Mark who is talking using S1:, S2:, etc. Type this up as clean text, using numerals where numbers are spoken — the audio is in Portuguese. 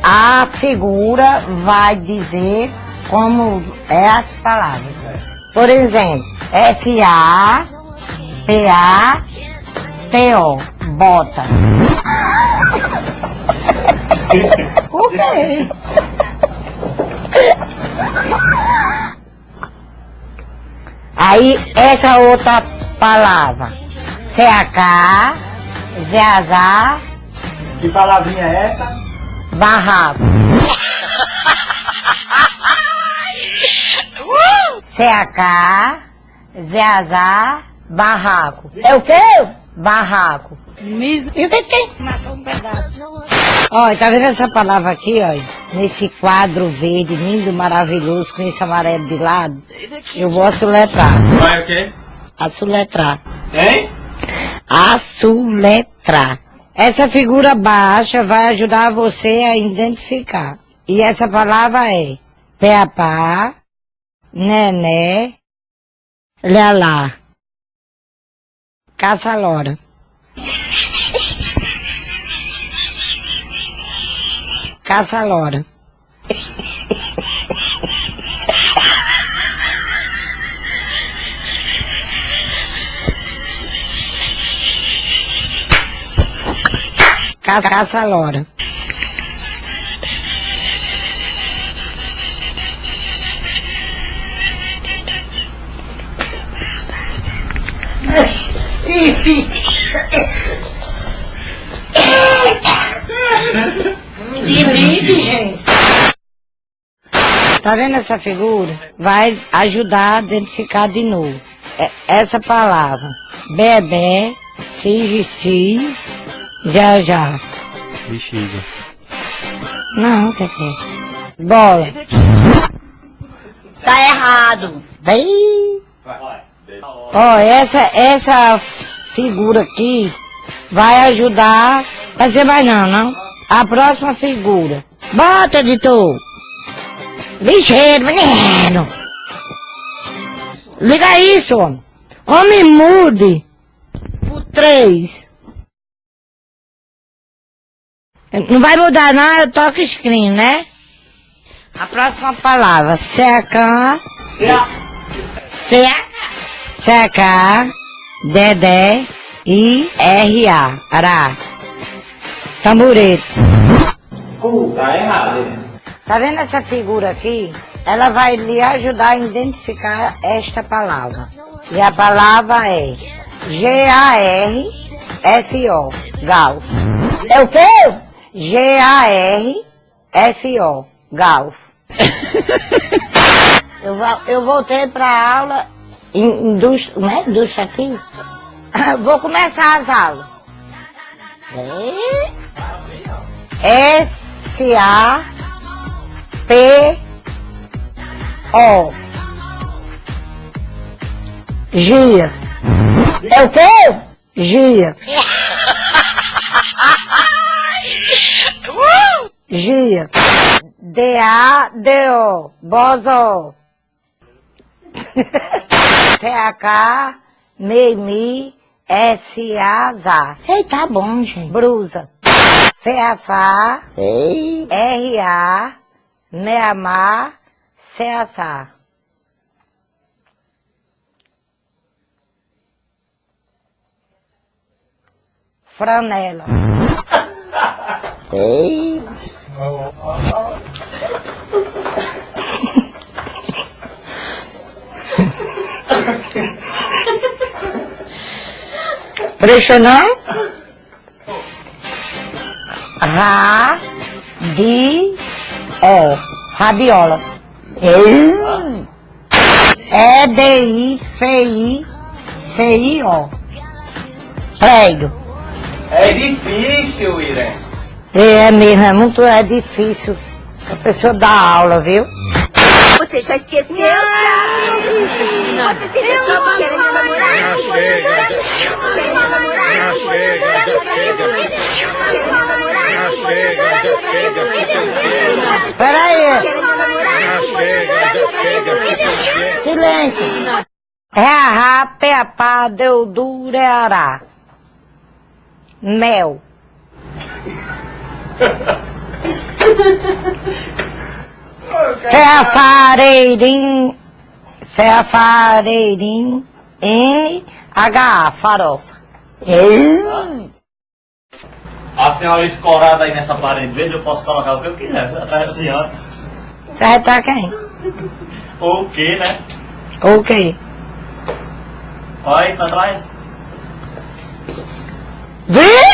S1: A figura vai dizer como é as palavras. Por exemplo, S-A-P-A-T-O, bota. O quê? Aí, essa outra palavra, C-A-K, Z-A-Z-A.
S2: Que palavrinha é essa?
S1: Barraco. C-A-K, Z-A-Z-A, barraco. É o quê? Barraco. E o que tem? Amassou um pedaço. Olha, tá vendo essa palavra aqui, olha? Nesse quadro verde, lindo, maravilhoso, com esse amarelo de lado. Eu vou assoletrar.
S2: Vai o quê?
S1: Assoletrar.
S2: Hein?
S1: Assoletrar. Essa figura baixa vai ajudar você a identificar. E essa palavra é Peapá, Nené, Lelá, Caça-Lora. Caça-Lora. Caça-Lora. Tá vendo essa figura? Vai ajudar a identificar de novo. Essa palavra. Bebê, x, já.
S2: Bexiga.
S1: Não, o que é? Bola.
S3: Tá errado.
S1: Daí. Ó, essa figura aqui vai ajudar. Vai ser mais não. A próxima figura. Bota, editor. Lixeiro, menino. Liga isso, homem. Homem, mude. Por 3. Não vai mudar não, eu toco screen, né? A próxima palavra. C-A-K. C-A-K. Dedé. I-R-A. Ará. Tamborete.
S2: Tá errado, hein?
S1: Tá vendo essa figura aqui? Ela vai lhe ajudar a identificar esta palavra. E a palavra é G-A-R-F-O. Galfo. É o quê? G-A-R-F-O. Galfo. Eu voltei pra aula ilustrativa. Vou começar as aulas. S-A-P-O. Gia. É o quê? Gia. Gia. D-A-D-O. Bozo. C-A-K. Meimi. S-A-Z-A. Ei, tá bom, gente. Brusa. C-A-F-A. R-A. Meamá. C-A-S-A. Franela. Ei. Prestou não? Radiola. E-D-I-F-I-C-I-O. Prédio.
S2: É difícil, Irene.
S1: É mesmo, é difícil. A pessoa dá aula, viu?
S3: Você já esqueceu? Você sempre só querendo namorar?
S1: Peraí. Silêncio. Rá, peapá, deu duro, ará. Mel. Fareirinho. NH, farofa.
S2: A senhora escorada aí nessa parede verde, eu posso colocar o que eu quiser atrás da senhora.
S1: Você vai estar quem?
S2: O que, né?
S1: Ok.
S2: Olha aí pra trás.
S1: Vê!